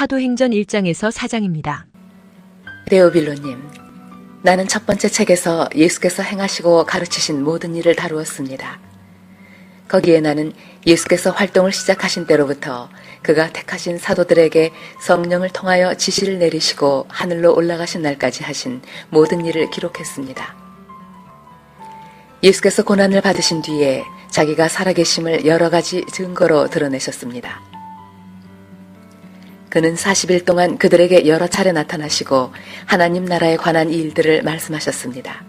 사도행전 1장에서 4장입니다. 데오빌로님, 나는 첫 번째 책에서 예수께서 행하시고 가르치신 모든 일을 다루었습니다. 거기에 나는 예수께서 활동을 시작하신 때로부터 그가 택하신 사도들에게 성령을 통하여 지시를 내리시고 하늘로 올라가신 날까지 하신 모든 일을 기록했습니다. 예수께서 고난을 받으신 뒤에 자기가 살아계심을 여러 가지 증거로 드러내셨습니다. 그는 40일 동안 그들에게 여러 차례 나타나시고 하나님 나라에 관한 일들을 말씀하셨습니다.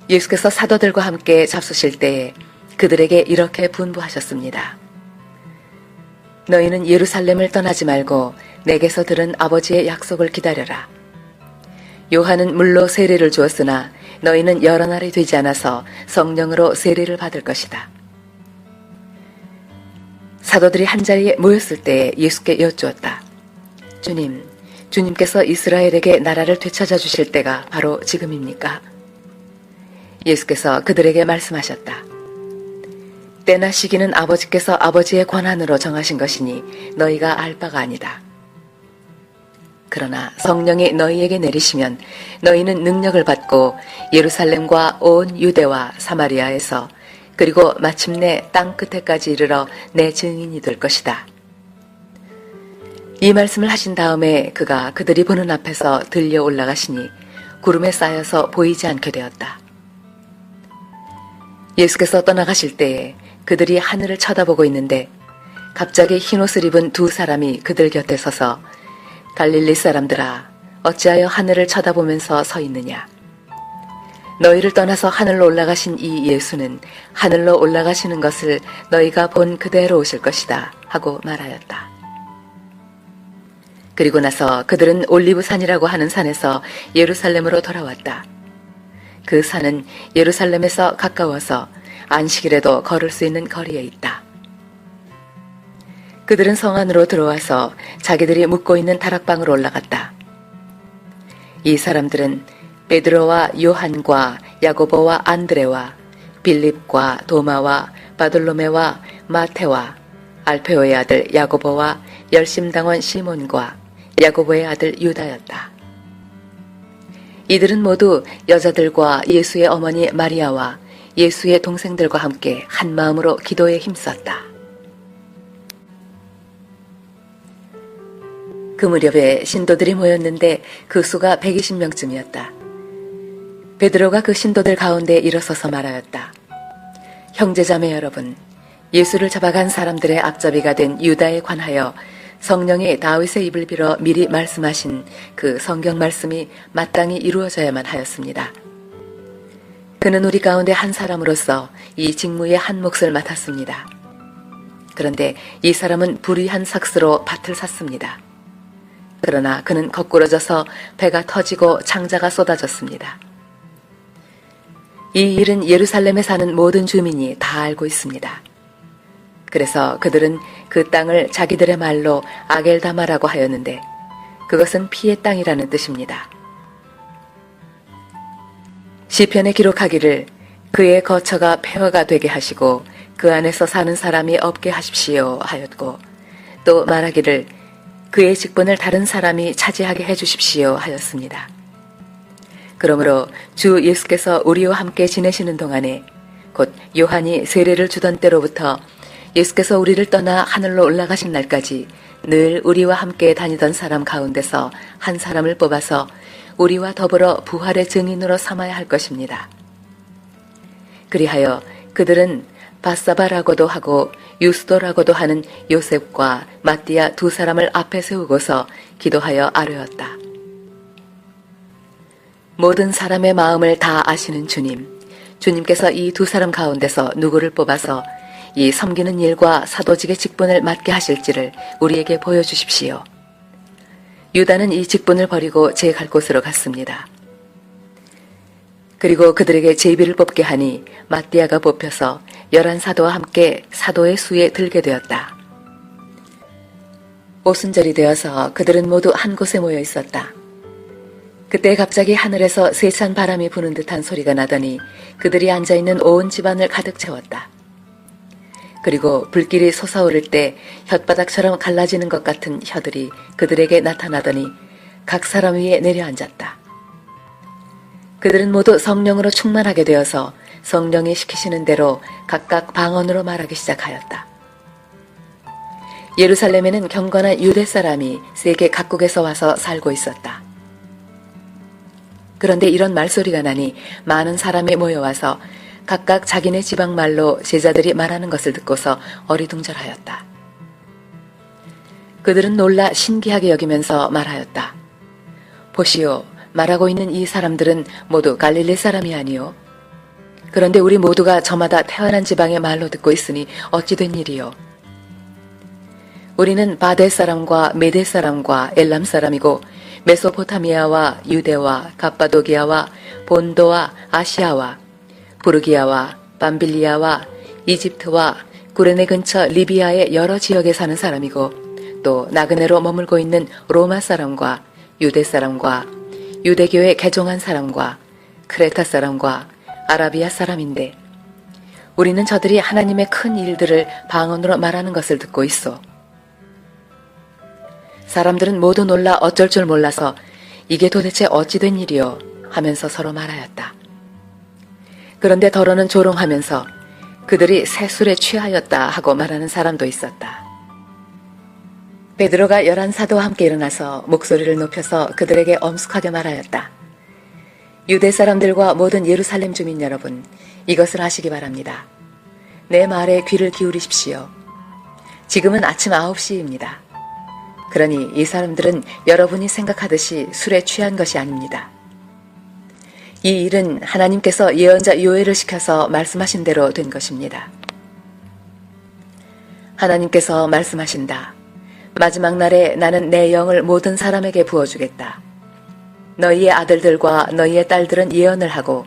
예수께서 사도들과 함께 잡수실 때에 그들에게 이렇게 분부하셨습니다. 너희는 예루살렘을 떠나지 말고 내게서 들은 아버지의 약속을 기다려라. 요한은 물로 세례를 주었으나 너희는 여러 날이 되지 않아서 성령으로 세례를 받을 것이다. 사도들이 한자리에 모였을 때 예수께 여쭈었다. 주님께서 이스라엘에게 나라를 되찾아 주실 때가 바로 지금입니까? 예수께서 그들에게 말씀하셨다. 때나 시기는 아버지께서 아버지의 권한으로 정하신 것이니 너희가 알 바가 아니다. 그러나 성령이 너희에게 내리시면 너희는 능력을 받고 예루살렘과 온 유대와 사마리아에서 그리고 마침내 땅 끝에까지 이르러 내 증인이 될 것이다. 이 말씀을 하신 다음에 그가 그들이 보는 앞에서 들려 올라가시니 구름에 쌓여서 보이지 않게 되었다. 예수께서 떠나가실 때에 그들이 하늘을 쳐다보고 있는데 갑자기 흰옷을 입은 두 사람이 그들 곁에 서서 갈릴리 사람들아, 어찌하여 하늘을 쳐다보면서 서 있느냐? 너희를 떠나서 하늘로 올라가신 이 예수는 하늘로 올라가시는 것을 너희가 본 그대로 오실 것이다 하고 말하였다. 그리고 나서 그들은 올리브산이라고 하는 산에서 예루살렘으로 돌아왔다. 그 산은 예루살렘에서 가까워서 안식일에도 걸을 수 있는 거리에 있다. 그들은 성 안으로 들어와서 자기들이 묵고 있는 다락방으로 올라갔다. 이 사람들은 베드로와 요한과 야고보와 안드레와 빌립과 도마와 바돌로메와 마테와 알페오의 아들 야고보와 열심당원 시몬과 야고보의 아들 유다였다. 이들은 모두 여자들과 예수의 어머니 마리아와 예수의 동생들과 함께 한 마음으로 기도에 힘썼다. 그 무렵에 신도들이 모였는데 그 수가 120명쯤이었다. 베드로가 그 신도들 가운데 일어서서 말하였다. 형제자매 여러분, 예수를 잡아간 사람들의 앞잡이가 된 유다에 관하여 성령이 다윗의 입을 빌어 미리 말씀하신 그 성경 말씀이 마땅히 이루어져야만 하였습니다. 그는 우리 가운데 한 사람으로서 이 직무의 한 몫을 맡았습니다. 그런데 이 사람은 불의한 삭스로 밭을 샀습니다. 그러나 그는 거꾸러져서 배가 터지고 창자가 쏟아졌습니다. 이 일은 예루살렘에 사는 모든 주민이 다 알고 있습니다. 그래서 그들은 그 땅을 자기들의 말로 아겔다마라고 하였는데 그것은 피의 땅이라는 뜻입니다. 시편에 기록하기를 그의 거처가 폐허가 되게 하시고 그 안에서 사는 사람이 없게 하십시오 하였고 또 말하기를 그의 직분을 다른 사람이 차지하게 해주십시오 하였습니다. 그러므로 주 예수께서 우리와 함께 지내시는 동안에 곧 요한이 세례를 주던 때로부터 예수께서 우리를 떠나 하늘로 올라가신 날까지 늘 우리와 함께 다니던 사람 가운데서 한 사람을 뽑아서 우리와 더불어 부활의 증인으로 삼아야 할 것입니다. 그리하여 그들은 바사바라고도 하고 유스도라고도 하는 요셉과 마띠아 두 사람을 앞에 세우고서 기도하여 아뢰었다. 모든 사람의 마음을 다 아시는 주님께서 이 두 사람 가운데서 누구를 뽑아서 이 섬기는 일과 사도직의 직분을 맡게 하실지를 우리에게 보여주십시오. 유다는 이 직분을 버리고 제 갈 곳으로 갔습니다. 그리고 그들에게 제비를 뽑게 하니 마띠아가 뽑혀서 11사도와 함께 사도의 수에 들게 되었다. 오순절이 되어서 그들은 모두 한 곳에 모여 있었다. 그때 갑자기 하늘에서 세찬 바람이 부는 듯한 소리가 나더니 그들이 앉아있는 온 집안을 가득 채웠다. 그리고 불길이 솟아오를 때 혓바닥처럼 갈라지는 것 같은 혀들이 그들에게 나타나더니 각 사람 위에 내려앉았다. 그들은 모두 성령으로 충만하게 되어서 성령이 시키시는 대로 각각 방언으로 말하기 시작하였다. 예루살렘에는 경건한 유대 사람이 세계 각국에서 와서 살고 있었다. 그런데 이런 말소리가 나니 많은 사람이 모여와서 각각 자기네 지방말로 제자들이 말하는 것을 듣고서 어리둥절하였다. 그들은 놀라 신기하게 여기면서 말하였다. 보시오, 말하고 있는 이 사람들은 모두 갈릴리 사람이 아니요. 그런데 우리 모두가 저마다 태어난 지방의 말로 듣고 있으니 어찌 된 일이요. 우리는 바데 사람과 메데 사람과 엘람 사람이고 메소포타미아와 유대와 갑바도기아와 본도와 아시아와 부르기아와 밤빌리아와 이집트와 구레네 근처 리비아의 여러 지역에 사는 사람이고 또 나그네로 머물고 있는 로마 사람과 유대 사람과 유대교에 개종한 사람과 크레타 사람과 아라비아 사람인데 우리는 저들이 하나님의 큰 일들을 방언으로 말하는 것을 듣고 있어. 사람들은 모두 놀라 어쩔 줄 몰라서 이게 도대체 어찌 된 일이요 하면서 서로 말하였다. 그런데 더러는 조롱하면서 그들이 새 술에 취하였다 하고 말하는 사람도 있었다. 베드로가 11사도와 함께 일어나서 목소리를 높여서 그들에게 엄숙하게 말하였다. 유대 사람들과 모든 예루살렘 주민 여러분, 이것을 아시기 바랍니다. 내 말에 귀를 기울이십시오. 지금은 아침 9시입니다. 그러니 이 사람들은 여러분이 생각하듯이 술에 취한 것이 아닙니다. 이 일은 하나님께서 예언자 요엘을 시켜서 말씀하신 대로 된 것입니다. 하나님께서 말씀하신다. 마지막 날에 나는 내 영을 모든 사람에게 부어주겠다. 너희의 아들들과 너희의 딸들은 예언을 하고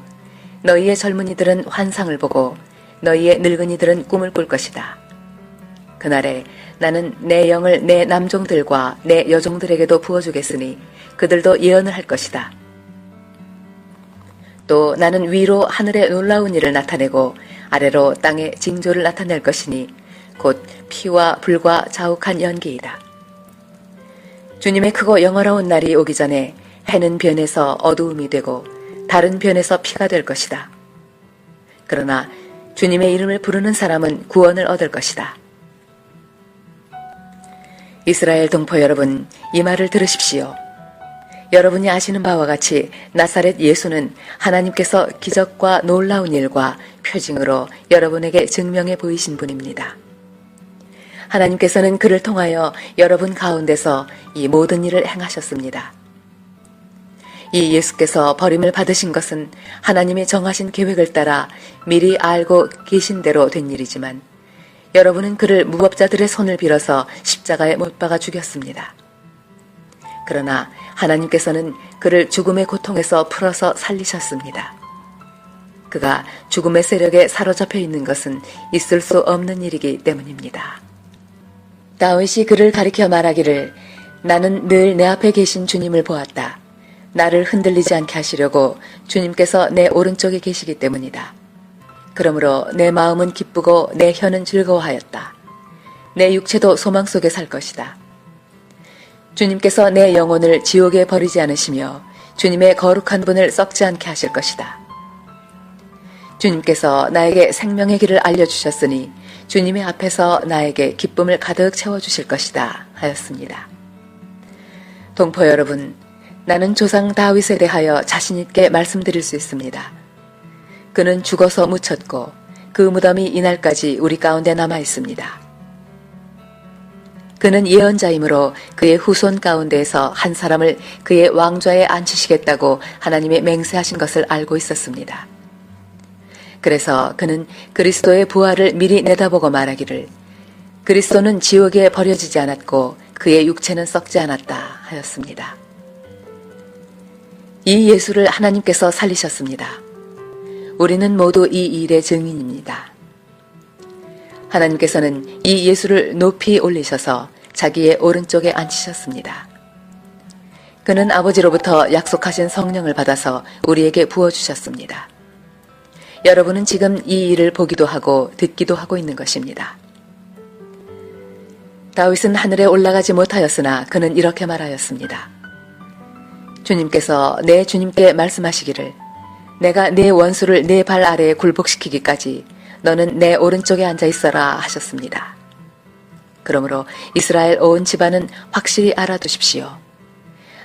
너희의 젊은이들은 환상을 보고 너희의 늙은이들은 꿈을 꿀 것이다. 그날에 나는 내 영을 내 남종들과 내 여종들에게도 부어주겠으니 그들도 예언을 할 것이다. 또 나는 위로 하늘에 놀라운 일을 나타내고 아래로 땅에 징조를 나타낼 것이니 곧 피와 불과 자욱한 연기이다. 주님의 크고 영화로운 날이 오기 전에 해는 변해서 어두움이 되고 달은 변해서 피가 될 것이다. 그러나 주님의 이름을 부르는 사람은 구원을 얻을 것이다. 이스라엘 동포 여러분, 이 말을 들으십시오. 여러분이 아시는 바와 같이 나사렛 예수는 하나님께서 기적과 놀라운 일과 표징으로 여러분에게 증명해 보이신 분입니다. 하나님께서는 그를 통하여 여러분 가운데서 이 모든 일을 행하셨습니다. 이 예수께서 버림을 받으신 것은 하나님이 정하신 계획을 따라 미리 알고 계신 대로 된 일이지만 여러분은 그를 무법자들의 손을 빌어서 십자가에 못 박아 죽였습니다. 그러나 하나님께서는 그를 죽음의 고통에서 풀어서 살리셨습니다. 그가 죽음의 세력에 사로잡혀 있는 것은 있을 수 없는 일이기 때문입니다. 다윗이 그를 가리켜 말하기를 나는 늘 내 앞에 계신 주님을 보았다. 나를 흔들리지 않게 하시려고 주님께서 내 오른쪽에 계시기 때문이다. 그러므로 내 마음은 기쁘고 내 혀는 즐거워하였다. 내 육체도 소망 속에 살 것이다. 주님께서 내 영혼을 지옥에 버리지 않으시며 주님의 거룩한 분을 썩지 않게 하실 것이다. 주님께서 나에게 생명의 길을 알려주셨으니 주님의 앞에서 나에게 기쁨을 가득 채워주실 것이다 하였습니다. 동포 여러분, 나는 조상 다윗에 대하여 자신있게 말씀드릴 수 있습니다. 그는 죽어서 묻혔고 그 무덤이 이날까지 우리 가운데 남아 있습니다. 그는 예언자이므로 그의 후손 가운데에서 한 사람을 그의 왕좌에 앉히시겠다고 하나님의 맹세하신 것을 알고 있었습니다. 그래서 그는 그리스도의 부활을 미리 내다보고 말하기를 그리스도는 지옥에 버려지지 않았고 그의 육체는 썩지 않았다 하였습니다. 이 예수를 하나님께서 살리셨습니다. 우리는 모두 이 일의 증인입니다. 하나님께서는 이 예수를 높이 올리셔서 자기의 오른쪽에 앉히셨습니다. 그는 아버지로부터 약속하신 성령을 받아서 우리에게 부어주셨습니다. 여러분은 지금 이 일을 보기도 하고 듣기도 하고 있는 것입니다. 다윗은 하늘에 올라가지 못하였으나 그는 이렇게 말하였습니다. 주님께서 내 주님께 말씀하시기를 내가 네 원수를 네 발 아래에 굴복시키기까지 너는 내 오른쪽에 앉아 있어라 하셨습니다. 그러므로 이스라엘 온 집안은 확실히 알아두십시오.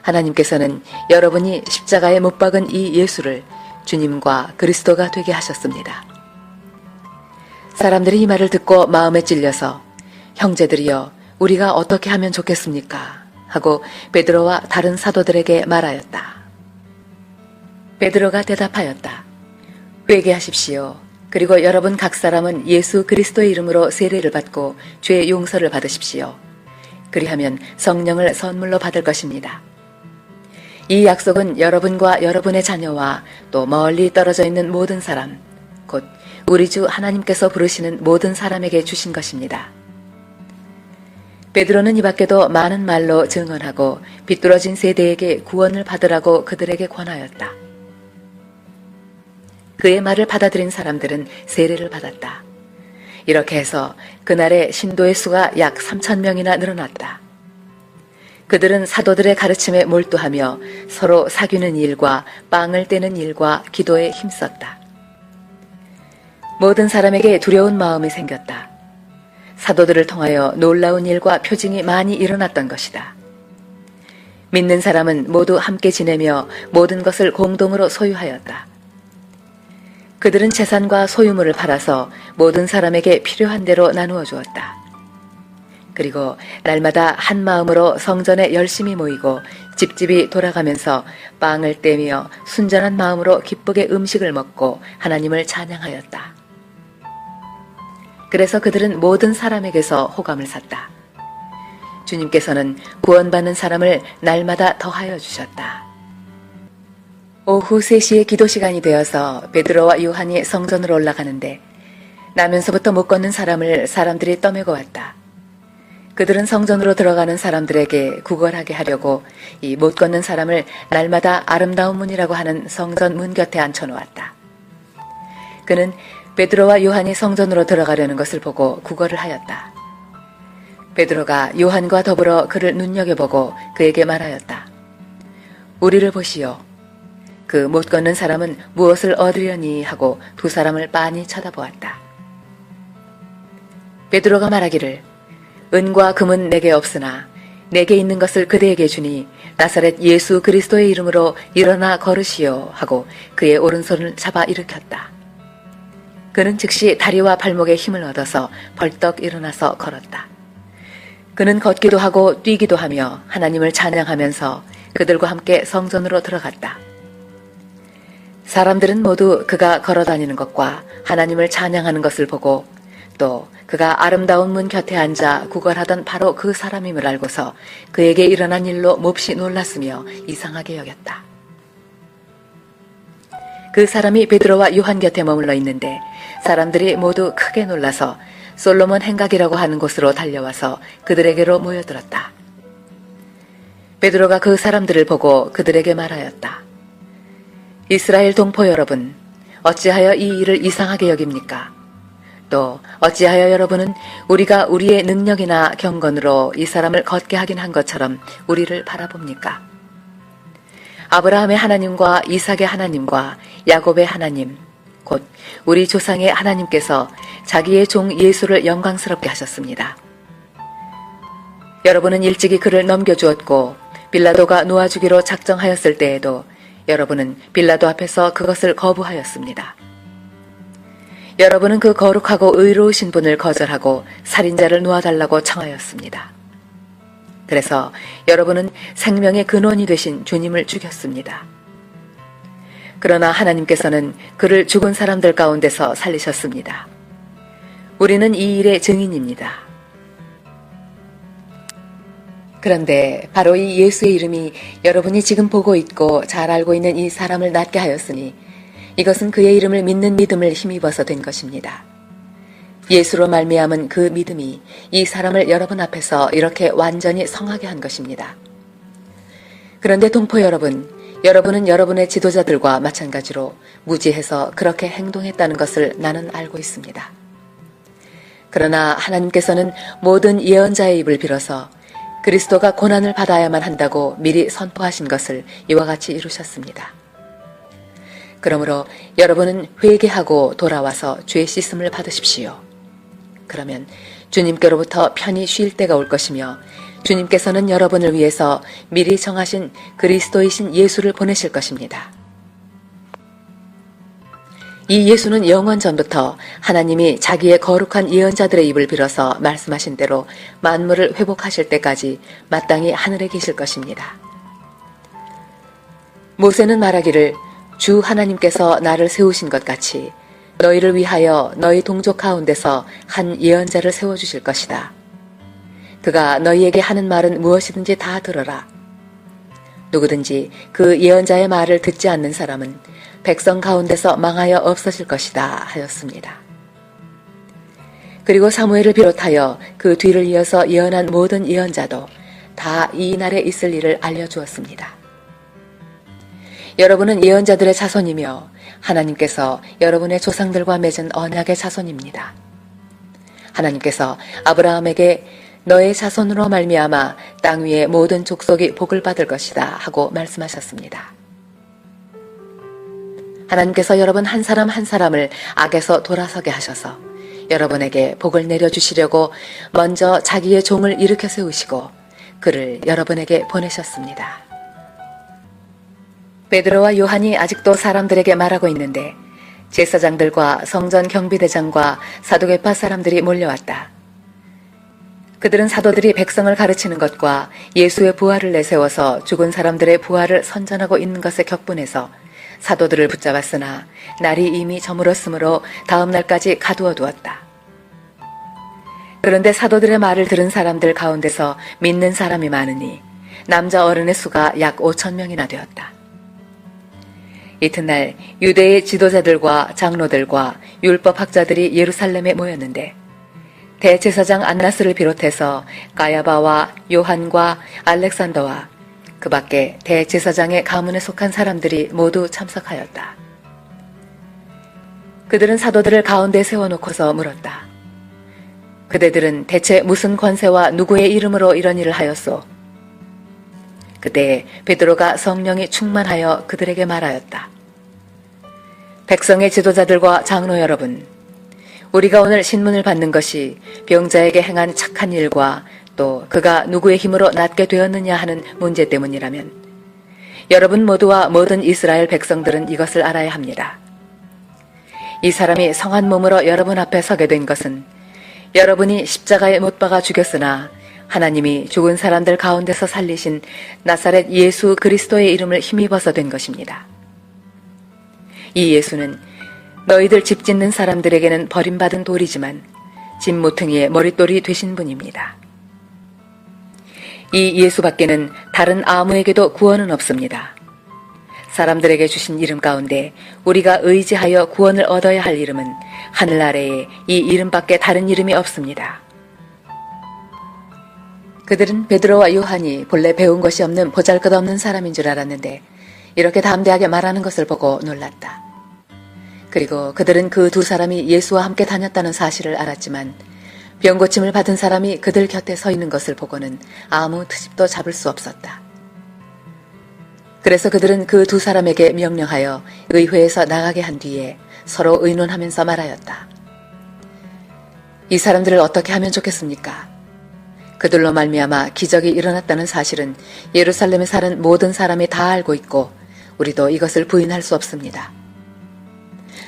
하나님께서는 여러분이 십자가에 못 박은 이 예수를 주님과 그리스도가 되게 하셨습니다. 사람들이 이 말을 듣고 마음에 찔려서 형제들이여 우리가 어떻게 하면 좋겠습니까? 하고 베드로와 다른 사도들에게 말하였다. 베드로가 대답하였다. 회개하십시오. 그리고 여러분 각 사람은 예수 그리스도의 이름으로 세례를 받고 죄 용서를 받으십시오. 그리하면 성령을 선물로 받을 것입니다. 이 약속은 여러분과 여러분의 자녀와 또 멀리 떨어져 있는 모든 사람, 곧 우리 주 하나님께서 부르시는 모든 사람에게 주신 것입니다. 베드로는 이 밖에도 많은 말로 증언하고 비뚤어진 세대에게 구원을 받으라고 그들에게 권하였다. 그의 말을 받아들인 사람들은 세례를 받았다. 이렇게 해서 그날의 신도의 수가 약 3,000명이나 늘어났다. 그들은 사도들의 가르침에 몰두하며 서로 사귀는 일과 빵을 떼는 일과 기도에 힘썼다. 모든 사람에게 두려운 마음이 생겼다. 사도들을 통하여 놀라운 일과 표징이 많이 일어났던 것이다. 믿는 사람은 모두 함께 지내며 모든 것을 공동으로 소유하였다. 그들은 재산과 소유물을 팔아서 모든 사람에게 필요한 대로 나누어 주었다. 그리고 날마다 한 마음으로 성전에 열심히 모이고 집집이 돌아가면서 빵을 떼며 순전한 마음으로 기쁘게 음식을 먹고 하나님을 찬양하였다. 그래서 그들은 모든 사람에게서 호감을 샀다. 주님께서는 구원받는 사람을 날마다 더하여 주셨다. 오후 3시에 기도 시간이 되어서 베드로와 요한이 성전으로 올라가는데 나면서부터 못 걷는 사람을 사람들이 떠매고 왔다. 그들은 성전으로 들어가는 사람들에게 구걸하게 하려고 이 못 걷는 사람을 날마다 아름다운 문이라고 하는 성전 문 곁에 앉혀놓았다. 그는 베드로와 요한이 성전으로 들어가려는 것을 보고 구걸을 하였다. 베드로가 요한과 더불어 그를 눈여겨보고 그에게 말하였다. 우리를 보시오. 그 못 걷는 사람은 무엇을 얻으려니 하고 두 사람을 빤히 쳐다보았다. 베드로가 말하기를 은과 금은 내게 없으나 내게 있는 것을 그대에게 주니 나사렛 예수 그리스도의 이름으로 일어나 걸으시오 하고 그의 오른손을 잡아 일으켰다. 그는 즉시 다리와 발목에 힘을 얻어서 벌떡 일어나서 걸었다. 그는 걷기도 하고 뛰기도 하며 하나님을 찬양하면서 그들과 함께 성전으로 들어갔다. 사람들은 모두 그가 걸어다니는 것과 하나님을 찬양하는 것을 보고 또 그가 아름다운 문 곁에 앉아 구걸하던 바로 그 사람임을 알고서 그에게 일어난 일로 몹시 놀랐으며 이상하게 여겼다. 그 사람이 베드로와 요한 곁에 머물러 있는데 사람들이 모두 크게 놀라서 솔로몬 행각이라고 하는 곳으로 달려와서 그들에게로 모여들었다. 베드로가 그 사람들을 보고 그들에게 말하였다. 이스라엘 동포 여러분, 어찌하여 이 일을 이상하게 여깁니까? 또 어찌하여 여러분은 우리가 우리의 능력이나 경건으로 이 사람을 걷게 하긴 한 것처럼 우리를 바라봅니까? 아브라함의 하나님과 이삭의 하나님과 야곱의 하나님, 곧 우리 조상의 하나님께서 자기의 종 예수를 영광스럽게 하셨습니다. 여러분은 일찍이 그를 넘겨주었고 빌라도가 놓아주기로 작정하였을 때에도 여러분은 빌라도 앞에서 그것을 거부하였습니다. 여러분은 그 거룩하고 의로우신 분을 거절하고 살인자를 놓아달라고 청하였습니다. 그래서 여러분은 생명의 근원이 되신 주님을 죽였습니다. 그러나 하나님께서는 그를 죽은 사람들 가운데서 살리셨습니다. 우리는 이 일의 증인입니다. 그런데 바로 이 예수의 이름이 여러분이 지금 보고 있고 잘 알고 있는 이 사람을 낫게 하였으니 이것은 그의 이름을 믿는 믿음을 힘입어서 된 것입니다. 예수로 말미암은 그 믿음이 이 사람을 여러분 앞에서 이렇게 완전히 성하게 한 것입니다. 그런데 동포 여러분, 여러분은 여러분의 지도자들과 마찬가지로 무지해서 그렇게 행동했다는 것을 나는 알고 있습니다. 그러나 하나님께서는 모든 예언자의 입을 빌어서 그리스도가 고난을 받아야만 한다고 미리 선포하신 것을 이와 같이 이루셨습니다. 그러므로 여러분은 회개하고 돌아와서 죄 씻음을 받으십시오. 그러면 주님께로부터 편히 쉴 때가 올 것이며 주님께서는 여러분을 위해서 미리 정하신 그리스도이신 예수를 보내실 것입니다. 이 예수는 영원 전부터 하나님이 자기의 거룩한 예언자들의 입을 빌어서 말씀하신 대로 만물을 회복하실 때까지 마땅히 하늘에 계실 것입니다. 모세는 말하기를 주 하나님께서 나를 세우신 것 같이 너희를 위하여 너희 동족 가운데서 한 예언자를 세워주실 것이다. 그가 너희에게 하는 말은 무엇이든지 다 들어라. 누구든지 그 예언자의 말을 듣지 않는 사람은 백성 가운데서 망하여 없어질 것이다 하였습니다. 그리고 사무엘을 비롯하여 그 뒤를 이어서 예언한 모든 예언자도 다 이 날에 있을 일을 알려주었습니다. 여러분은 예언자들의 자손이며 하나님께서 여러분의 조상들과 맺은 언약의 자손입니다. 하나님께서 아브라함에게 너의 자손으로 말미암아 땅 위의 모든 족속이 복을 받을 것이다 하고 말씀하셨습니다. 하나님께서 여러분 한 사람 한 사람을 악에서 돌아서게 하셔서 여러분에게 복을 내려주시려고 먼저 자기의 종을 일으켜 세우시고 그를 여러분에게 보내셨습니다. 베드로와 요한이 아직도 사람들에게 말하고 있는데 제사장들과 성전 경비대장과 사두개파 사람들이 몰려왔다. 그들은 사도들이 백성을 가르치는 것과 예수의 부활을 내세워서 죽은 사람들의 부활을 선전하고 있는 것에 격분해서 사도들을 붙잡았으나 날이 이미 저물었으므로 다음 날까지 가두어 두었다. 그런데 사도들의 말을 들은 사람들 가운데서 믿는 사람이 많으니 남자 어른의 수가 약 5,000명이나 되었다. 이튿날 유대의 지도자들과 장로들과 율법학자들이 예루살렘에 모였는데 대제사장 안나스를 비롯해서 가야바와 요한과 알렉산더와 그 밖에 대제사장의 가문에 속한 사람들이 모두 참석하였다. 그들은 사도들을 가운데 세워놓고서 물었다. 그대들은 대체 무슨 권세와 누구의 이름으로 이런 일을 하였소? 그때 베드로가 성령이 충만하여 그들에게 말하였다. 백성의 지도자들과 장로 여러분, 우리가 오늘 신문을 받는 것이 병자에게 행한 착한 일과 또 그가 누구의 힘으로 낫게 되었느냐 하는 문제 때문이라면 여러분 모두와 모든 이스라엘 백성들은 이것을 알아야 합니다. 이 사람이 성한 몸으로 여러분 앞에 서게 된 것은 여러분이 십자가에 못 박아 죽였으나 하나님이 죽은 사람들 가운데서 살리신 나사렛 예수 그리스도의 이름을 힘입어서 된 것입니다. 이 예수는 너희들 집 짓는 사람들에게는 버림받은 돌이지만 집 모퉁이의 머릿돌이 되신 분입니다. 이 예수밖에는 다른 아무에게도 구원은 없습니다. 사람들에게 주신 이름 가운데 우리가 의지하여 구원을 얻어야 할 이름은 하늘 아래에 이 이름밖에 다른 이름이 없습니다. 그들은 베드로와 요한이 본래 배운 것이 없는 보잘것없는 사람인 줄 알았는데 이렇게 담대하게 말하는 것을 보고 놀랐다. 그리고 그들은 그 두 사람이 예수와 함께 다녔다는 사실을 알았지만 병고침을 받은 사람이 그들 곁에 서 있는 것을 보고는 아무 트집도 잡을 수 없었다. 그래서 그들은 그 두 사람에게 명령하여 의회에서 나가게 한 뒤에 서로 의논하면서 말하였다. 이 사람들을 어떻게 하면 좋겠습니까? 그들로 말미암아 기적이 일어났다는 사실은 예루살렘에 사는 모든 사람이 다 알고 있고 우리도 이것을 부인할 수 없습니다.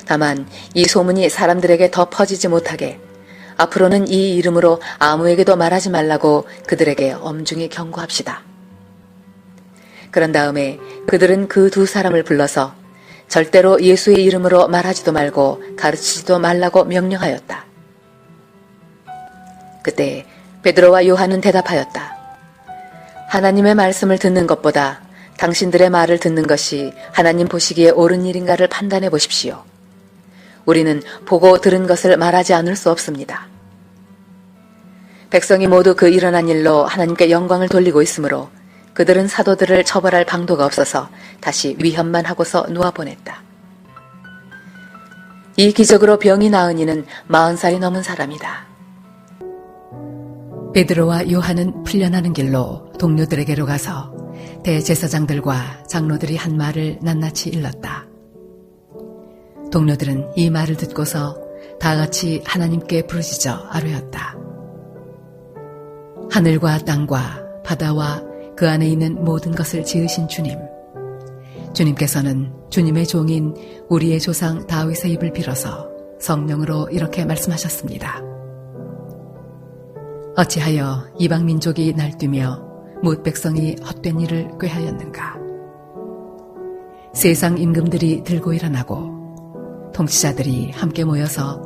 다만 이 소문이 사람들에게 더 퍼지지 못하게 앞으로는 이 이름으로 아무에게도 말하지 말라고 그들에게 엄중히 경고합시다. 그런 다음에 그들은 그 두 사람을 불러서 절대로 예수의 이름으로 말하지도 말고 가르치지도 말라고 명령하였다. 그때 베드로와 요한은 대답하였다. 하나님의 말씀을 듣는 것보다 당신들의 말을 듣는 것이 하나님 보시기에 옳은 일인가를 판단해 보십시오. 우리는 보고 들은 것을 말하지 않을 수 없습니다. 백성이 모두 그 일어난 일로 하나님께 영광을 돌리고 있으므로 그들은 사도들을 처벌할 방도가 없어서 다시 위협만 하고서 놓아보냈다. 이 기적으로 병이 나은 이는 40살이 넘은 사람이다. 베드로와 요한은 풀려나는 길로 동료들에게로 가서 대제사장들과 장로들이 한 말을 낱낱이 일렀다. 동료들은 이 말을 듣고서 다 같이 하나님께 부르짖어 아뢰었다. 하늘과 땅과 바다와 그 안에 있는 모든 것을 지으신 주님, 주님께서는 주님의 종인 우리의 조상 다윗의 입을 빌어서 성령으로 이렇게 말씀하셨습니다. 어찌하여 이방 민족이 날뛰며 뭇 백성이 헛된 일을 꾀하였는가? 세상 임금들이 들고 일어나고 통치자들이 함께 모여서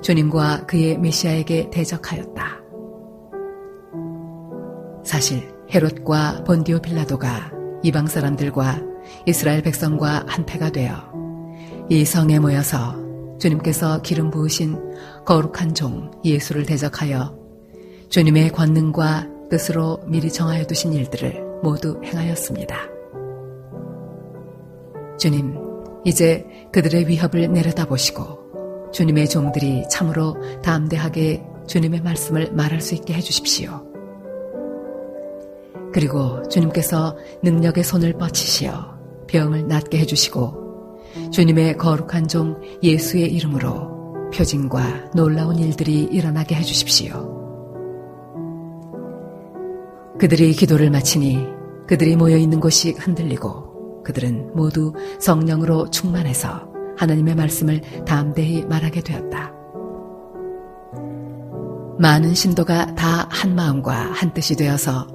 주님과 그의 메시아에게 대적하였다. 사실 헤롯과 본디오 빌라도가 이방 사람들과 이스라엘 백성과 한패가 되어 이 성에 모여서 주님께서 기름 부으신 거룩한 종 예수를 대적하여 주님의 권능과 뜻으로 미리 정하여 두신 일들을 모두 행하였습니다. 주님, 이제 그들의 위협을 내려다보시고 주님의 종들이 참으로 담대하게 주님의 말씀을 말할 수 있게 해주십시오. 그리고 주님께서 능력의 손을 뻗치시어 병을 낫게 해주시고 주님의 거룩한 종 예수의 이름으로 표징과 놀라운 일들이 일어나게 해주십시오. 그들이 기도를 마치니 그들이 모여있는 곳이 흔들리고 그들은 모두 성령으로 충만해서 하나님의 말씀을 담대히 말하게 되었다. 많은 신도가 다 한 마음과 한 뜻이 되어서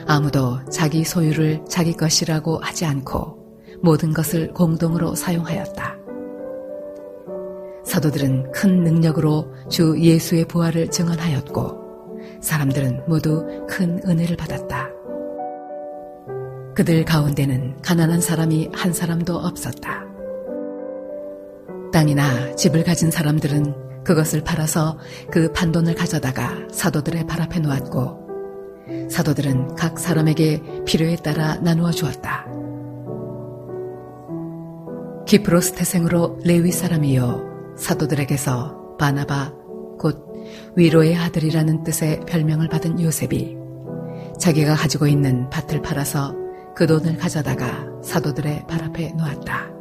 아무도 자기 소유를 자기 것이라고 하지 않고 모든 것을 공동으로 사용하였다. 사도들은 큰 능력으로 주 예수의 부활을 증언하였고 사람들은 모두 큰 은혜를 받았다. 그들 가운데는 가난한 사람이 한 사람도 없었다. 땅이나 집을 가진 사람들은 그것을 팔아서 그 판돈을 가져다가 사도들의 발 앞에 놓았고 사도들은 각 사람에게 필요에 따라 나누어 주었다. 기프로스 태생으로 레위 사람이요 사도들에게서 바나바 곧 위로의 아들이라는 뜻의 별명을 받은 요셉이 자기가 가지고 있는 밭을 팔아서 그 돈을 가져다가 사도들의 발 앞에 놓았다.